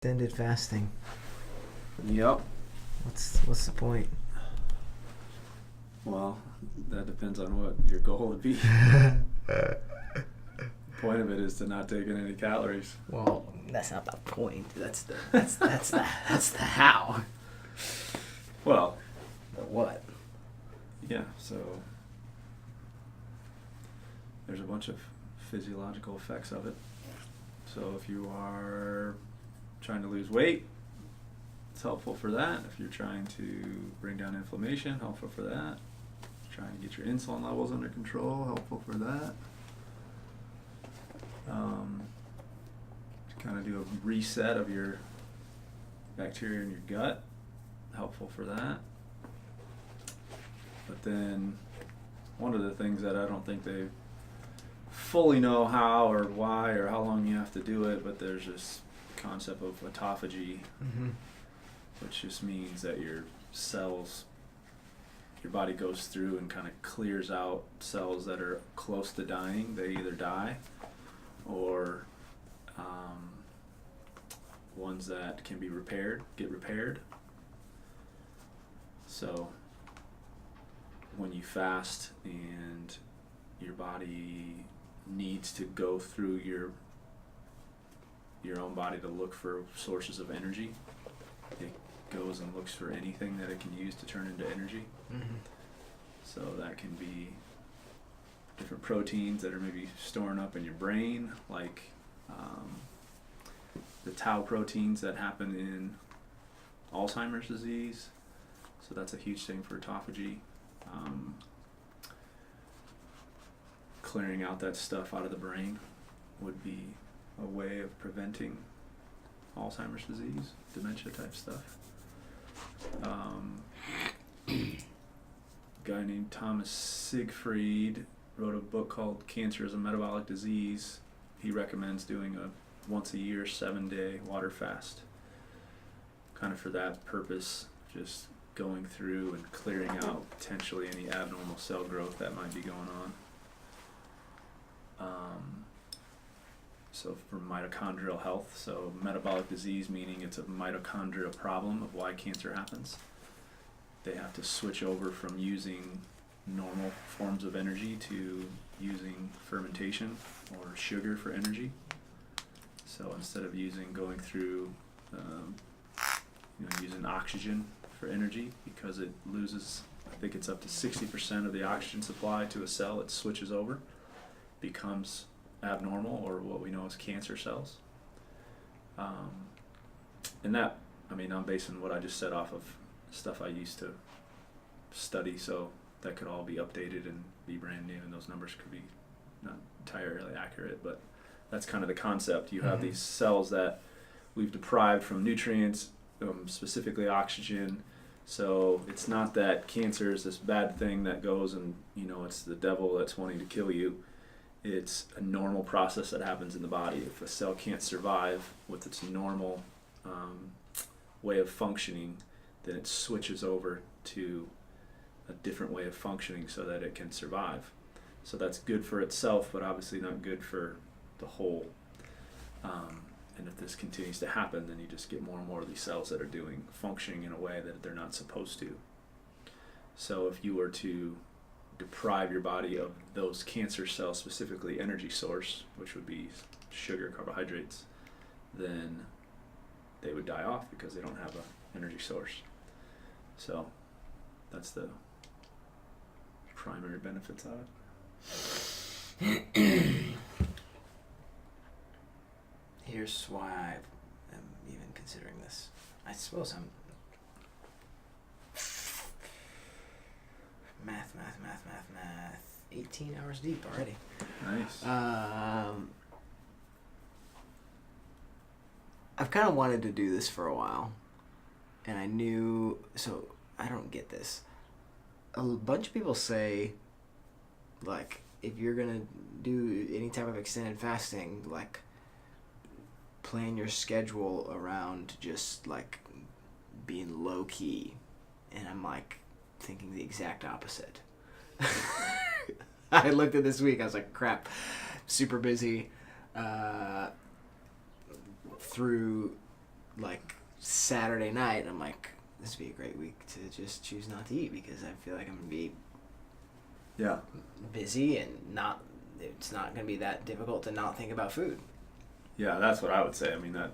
extended fasting. Yep. What's the point? Well, that depends on what your goal would be. The point of it is to not take in any calories. Well, that's not the point. That's the how. Well, The what? yeah, so there's a bunch of physiological effects of it. So if you are trying to lose weight, it's helpful for that. If you're trying to bring down inflammation, helpful for that. Trying to get your insulin levels under control, helpful for that. To kind of do a reset of your bacteria in your gut, helpful for that. But then one of the things that I don't think they fully know how or why or how long you have to do it, but there's this concept of autophagy, which just means that your cells, your body goes through and kind of clears out cells that are close to dying. They either die or ones that can be repaired, get repaired. So when you fast and your body needs to go through your own body to look for sources of energy, it goes and looks for anything that it can use to turn into energy. So that can be different proteins that are maybe storing up in your brain, like the tau proteins that happen in Alzheimer's disease. So that's a huge thing for autophagy. Clearing out that stuff out of the brain would be a way of preventing Alzheimer's disease, dementia type stuff. A guy named Thomas Siegfried wrote a book called Cancer as a Metabolic Disease. He recommends doing a once a year 7-day water fast, kind of for that purpose, just going through and clearing out potentially any abnormal cell growth that might be going on. So for mitochondrial health, so metabolic disease meaning it's a mitochondrial problem of why cancer happens. They have to switch over from using normal forms of energy to using fermentation or sugar for energy. So instead of going through, using oxygen for energy, because it loses, I think it's up to 60% of the oxygen supply to a cell, it switches over, becomes abnormal, or what we know as cancer cells. And that, I'm basing what I just said off of stuff I used to study, so that could all be updated and be brand new, and those numbers could be not entirely accurate, but that's kind of the concept. You have these cells that we've deprived from nutrients, specifically oxygen. So it's not that cancer is this bad thing that goes and, it's the devil that's wanting to kill you. It's a normal process that happens in the body. If a cell can't survive with its normal way of functioning, then it switches over to a different way of functioning so that it can survive. So that's good for itself, but obviously not good for the whole. And if this continues to happen, then you just get more and more of these cells that are functioning in a way that they're not supposed to. So if you were to deprive your body of those cancer cells, specifically energy source, which would be sugar, carbohydrates, then they would die off because they don't have an energy source. So that's the primary benefits of it. Here's why I am even considering this. I suppose I'm math. 18 hours deep already. Nice. I've kind of wanted to do this for a while, and I knew, so I don't get this. A bunch of people say, like, if you're gonna do any type of extended fasting, like, plan your schedule around just, like, being low-key. And I'm, like, thinking the exact opposite. I looked at this week, I was like, crap, super busy through Saturday night, I'm like, this would be a great week to just choose not to eat because I feel like I'm gonna be Yeah. busy and it's not gonna be that difficult to not think about food. Yeah, that's what I would say. I mean, that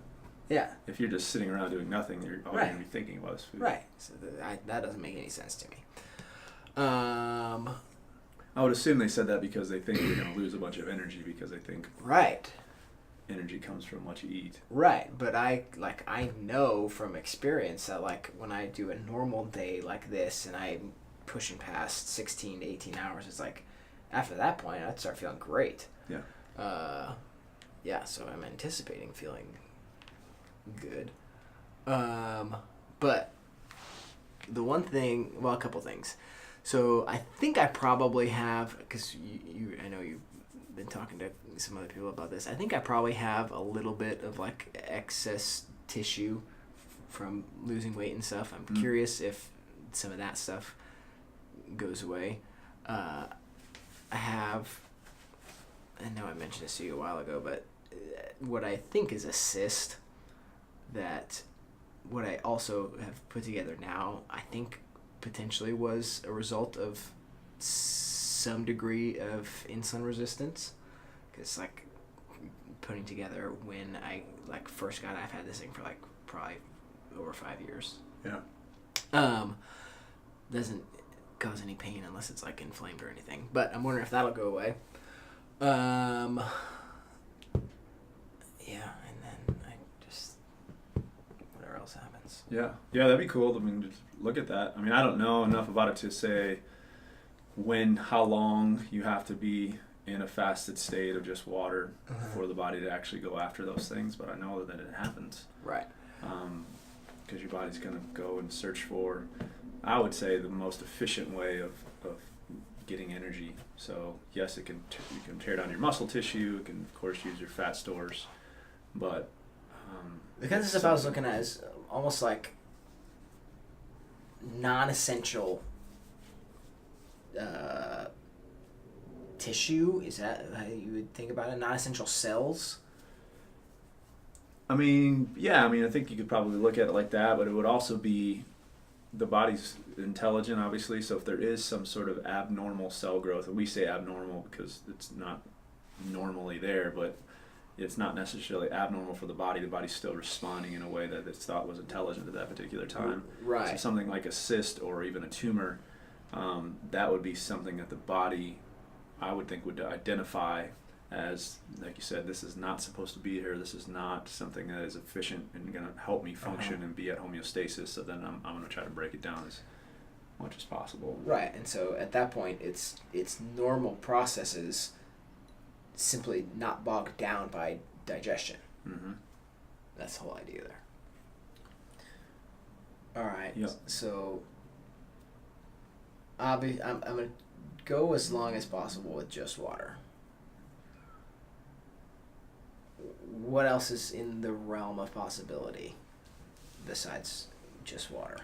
Yeah. if you're just sitting around doing nothing, you're all Right. you're going to be thinking about is food. Right. So that doesn't make any sense to me. I would assume they said that because they think you're going to lose a bunch of energy because they think Right. energy comes from what you eat. Right, but I know from experience that like when I do a normal day like this and I'm pushing past 16 to 18 hours, it's like after that point I'd start feeling great. Yeah. Yeah, so I'm anticipating feeling good. But the one thing, well, a couple things. So I think I probably have, because I know you've been talking to some other people about this. I think I probably have a little bit of like excess tissue from losing weight and stuff. I'm curious if some of that stuff goes away. I know I mentioned this to you a while ago, but what I think is a cyst that what I also have put together now, I think potentially was a result of some degree of insulin resistance. Because like putting together when I like first got, I've had this thing for like probably over 5 years. Yeah. Doesn't cause any pain unless it's like inflamed or anything. But I'm wondering if that'll go away. Yeah, and then I just whatever else happens. Yeah. Yeah, that'd be cool. I mean, just look at that. I mean, I don't know enough about it to say how long you have to be in a fasted state of just water for the body to actually go after those things, but I know that it happens. Right. Because your body's going to go and search for, I would say, the most efficient way of getting energy. So yes, you can tear down your muscle tissue. It can, of course, use your fat stores, but the kind of stuff I was looking at is almost like non-essential tissue. Is that how you would think about it? Non-essential cells? I mean, yeah, I think you could probably look at it like that, but it would also be the body's intelligent, obviously, so if there is some sort of abnormal cell growth, and we say abnormal because it's not normally there, but it's not necessarily abnormal for the body's still responding in a way that it's thought was intelligent at that particular time. Right. So something like a cyst or even a tumor, that would be something that the body, I would think, would identify as, like you said, this is not supposed to be here. This is not something that is efficient and going to help me function and be at homeostasis. So then I'm going to try to break it down as much as possible. Right, and so at that point, it's normal processes simply not bogged down by digestion. Mm-hmm. That's the whole idea there. All right. Yep. So I'm gonna go as long as possible with just water. What else is in the realm of possibility besides just water?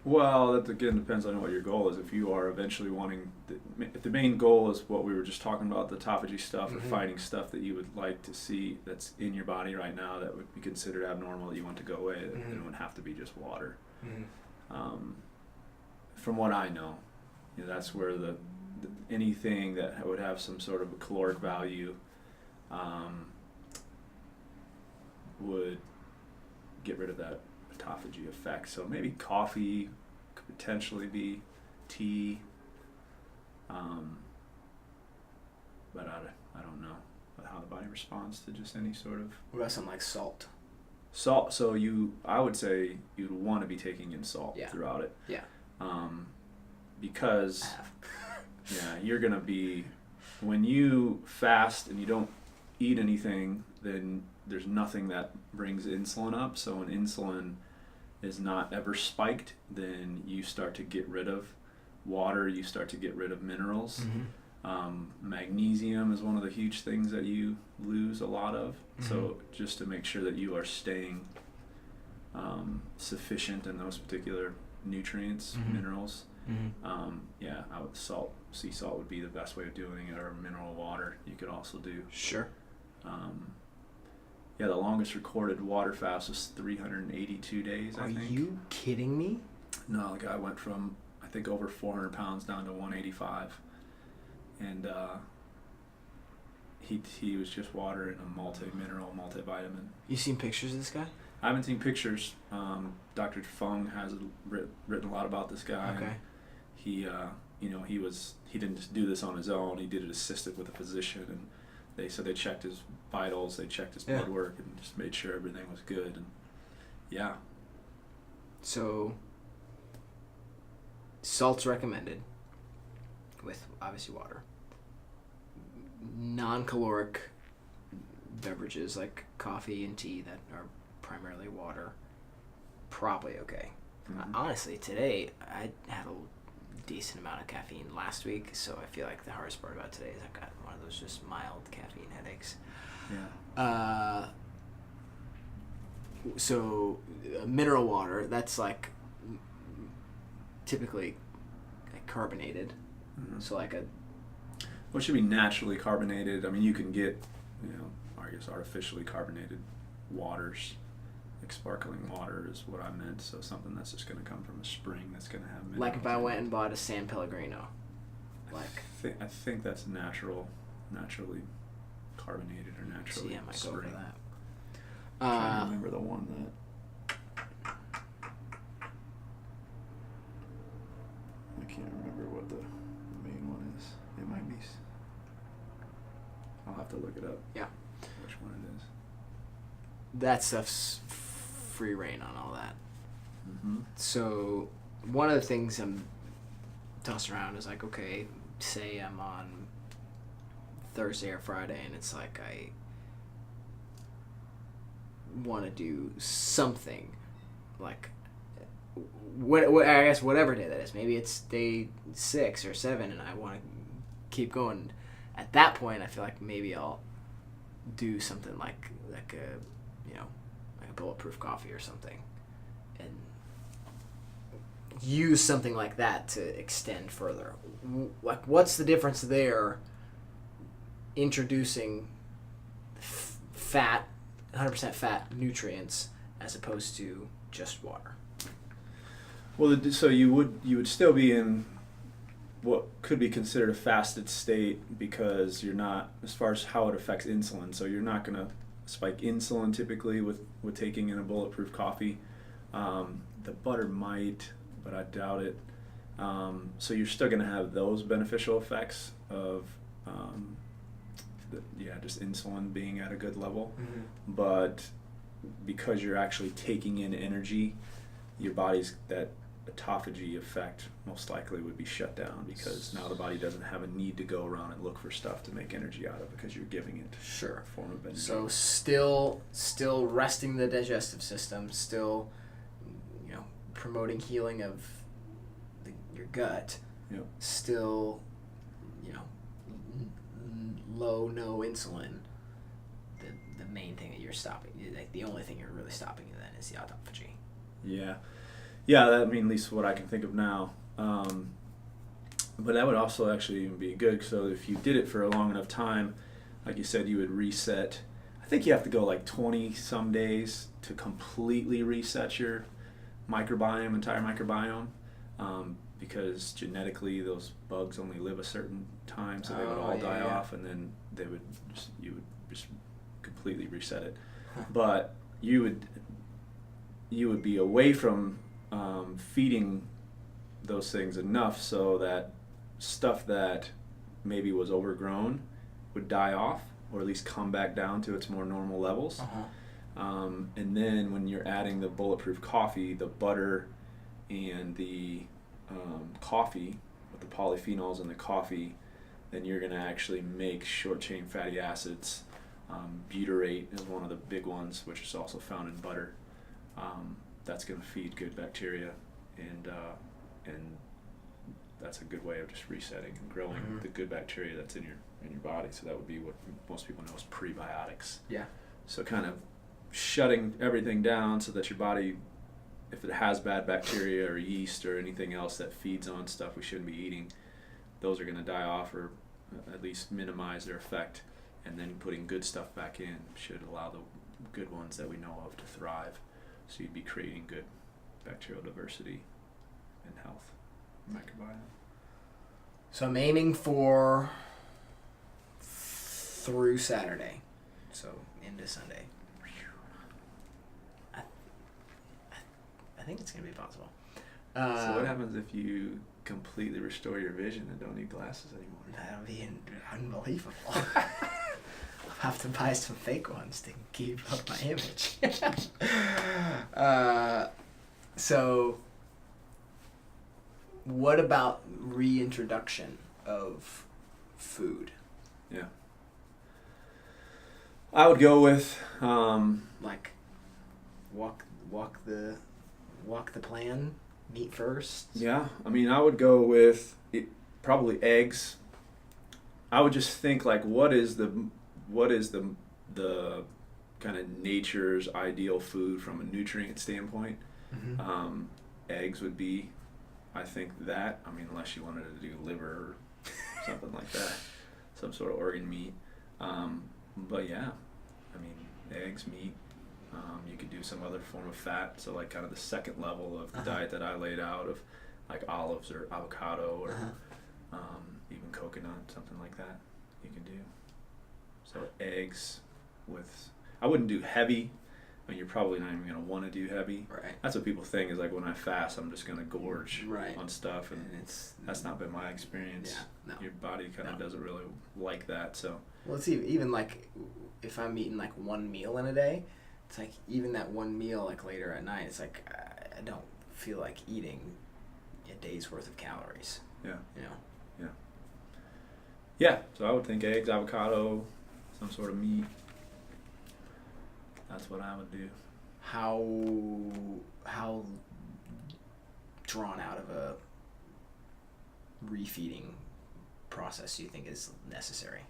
Well, that again depends on what your goal is. If you are eventually wanting, if the main goal is what we were just talking about, the autophagy stuff or fighting stuff that you would like to see that's in your body right now that would be considered abnormal that you want to go away, then it would have to be just water. From what I know, that's where the anything that would have some sort of a caloric value would get rid of that autophagy effect. So maybe coffee could potentially be, tea, but I don't know how the body responds to just any sort of. What about something like salt? Salt. So I would say you'd want to be taking in salt throughout it. Yeah. Because you're gonna be, when you fast and you don't eat anything, then there's nothing that brings insulin up. So when insulin is not ever spiked, then you start to get rid of water, you start to get rid of minerals. Magnesium is one of the huge things that you lose a lot of. So just to make sure that you are staying sufficient in those particular nutrients, minerals. Sea salt would be the best way of doing it, or mineral water you could also do. Sure. Yeah, the longest recorded water fast was 382 days, I Are think. you kidding me? No, the guy went from, I think, over 400 pounds down to 185. And he was just water and a multi-mineral, multivitamin. You seen pictures of this guy? I haven't seen pictures. Dr. Fung has written a lot about this guy. Okay. He, he didn't just do this on his own. He did it assisted with a physician, and they checked his vitals, they checked his blood work, and just made sure everything was good. And yeah. So, salt's recommended, with obviously water. Non-caloric beverages like coffee and tea that are primarily water, probably okay. Mm-hmm. Honestly, today I had a decent amount of caffeine last week, so I feel like the hardest part about today is I've got one of those just mild caffeine headaches. Yeah. So mineral water, that's like typically like carbonated. Mm-hmm. So like a Well, it should be naturally carbonated. I mean, you can get, I guess artificially carbonated waters. Like sparkling water is what I meant. So something that's just going to come from a spring that's going to have minerals. like if I went and bought a San Pellegrino, like I think that's naturally carbonated or naturally see, I might spring. go for that. I'm trying to remember the one that I can't remember what the main one is. It might be. I'll have to look it up. Yeah. Which one it is. That stuff's free reign on all that. Mm-hmm. So one of the things I'm tossing around is like, okay, say I'm on Thursday or Friday and it's like I want to do something like what I guess whatever day that is. Maybe it's day 6 or 7 and I want to keep going. At that point I feel like maybe I'll do something like a like a bulletproof coffee or something and use something like that to extend further. Like what's the difference there introducing fat 100% fat nutrients as opposed to just water? Well, so you would still be in what could be considered a fasted state because you're not, as far as how it affects insulin, so you're not going to spike insulin typically with taking in a bulletproof coffee. The butter might, but I doubt it. So you're still going to have those beneficial effects of just insulin being at a good level. Mm-hmm. But because you're actually taking in energy, your body's that autophagy effect most likely would be shut down because now the body doesn't have a need to go around and look for stuff to make energy out of because you're giving it Sure. a form of energy. So still resting the digestive system, still promoting healing of your gut. Yep. Still no insulin. The main thing that you're stopping, like the only thing you're really stopping then is the autophagy. Yeah, that, at least what I can think of now. But that would also actually even be good. So if you did it for a long enough time, like you said, you would reset. I think you have to go like 20 some days to completely reset your entire microbiome, because genetically those bugs only live a certain time, so they would all die off, and then you would just completely reset it. But you would be away from feeding those things enough so that stuff that maybe was overgrown would die off, or at least come back down to its more normal levels. And then when you're adding the bulletproof coffee, the butter and the coffee, with the polyphenols in the coffee, then you're going to actually make short-chain fatty acids. Butyrate is one of the big ones, which is also found in butter. That's going to feed good bacteria, and that's a good way of just resetting and growing the good bacteria that's in your body. So that would be what most people know as prebiotics. Yeah. So kind of shutting everything down so that your body, if it has bad bacteria or yeast or anything else that feeds on stuff we shouldn't be eating, those are going to die off or at least minimize their effect. And then putting good stuff back in should allow good ones that we know of to thrive. So you'd be creating good bacterial diversity and health microbiome. So I'm aiming for through Saturday, so into Sunday. I think it's gonna be possible. So what happens if you completely restore your vision and don't need glasses anymore? That'll be unbelievable. I'll have to buy some fake ones to keep up my image. So, what about reintroduction of food? Yeah. I would go with Like, walk the plan. Meat first. yeah. I mean, I would go with probably eggs. I would just think like, what is the kind of nature's ideal food from a nutrient standpoint? Mm-hmm. Eggs would be, I think that. I mean, unless you wanted to do liver or something like that, some sort of organ meat. But yeah, I mean, eggs, meat. You could do some other form of fat, so like kind of the second level of the diet that I laid out of like olives or avocado or even coconut, something like that you can do. So eggs with, I wouldn't do heavy. I mean, you're probably not even going to want to do heavy. Right. That's what people think is like when I fast, I'm just going to gorge Right. on stuff, and that's not been my experience. Yeah. No. Your body kind of doesn't really like that, so. Well, it's even like if I'm eating like one meal in a day, it's like even that one meal like later at night, it's like I don't feel like eating a day's worth of calories. Yeah. You know. Yeah, so I would think eggs, avocado, some sort of meat. That's what I would do. How drawn out of a refeeding process do you think is necessary?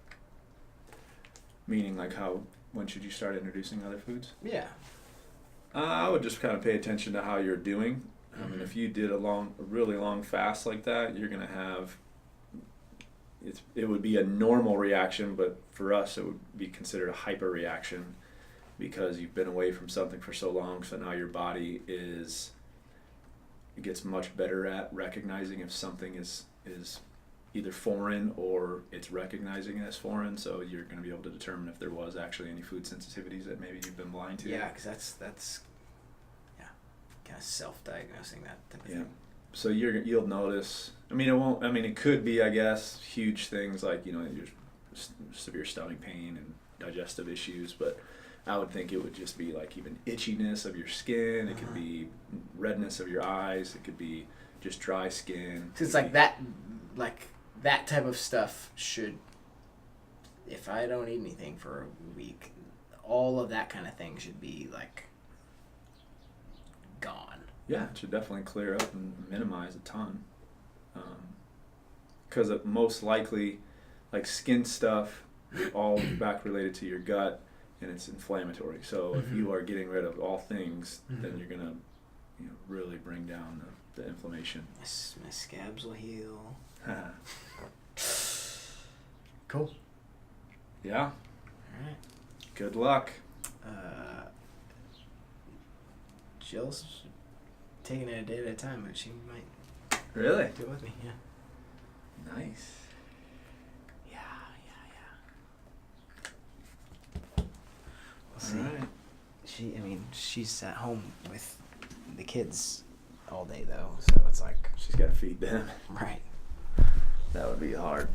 Meaning like when should you start introducing other foods? Yeah. I would just kind of pay attention to how you're doing. I mean, if you did a really long fast like that, you're gonna have. It would be a normal reaction, but for us, it would be considered a hyper reaction because you've been away from something for so long. So now your body gets much better at recognizing if something is either foreign or it's recognizing it as foreign. So you're going to be able to determine if there was actually any food sensitivities that maybe you've been blind to. Yeah, because that's kind of self-diagnosing that type of thing. So you'll notice. I mean, it won't. I mean, it could be, I guess, huge things like your severe stomach pain and digestive issues. But I would think it would just be like even itchiness of your skin. It could be redness of your eyes. It could be just dry skin. So it's like that type of stuff should. If I don't eat anything for a week, all of that kind of thing should be like gone. Yeah, it should definitely clear up and minimize a ton. Because most likely, like skin stuff, all back related to your gut, and it's inflammatory. So if you are getting rid of all things, then you're gonna, really bring down the inflammation. My scabs will heal. Cool. Yeah. All right. Good luck. Jill's taking it a day at a time, but she might Really? do it with me. Yeah. Nice. Yeah. We'll see. All right. She's at home with the kids all day though, so it's like She's got to feed them. right. That would be hard.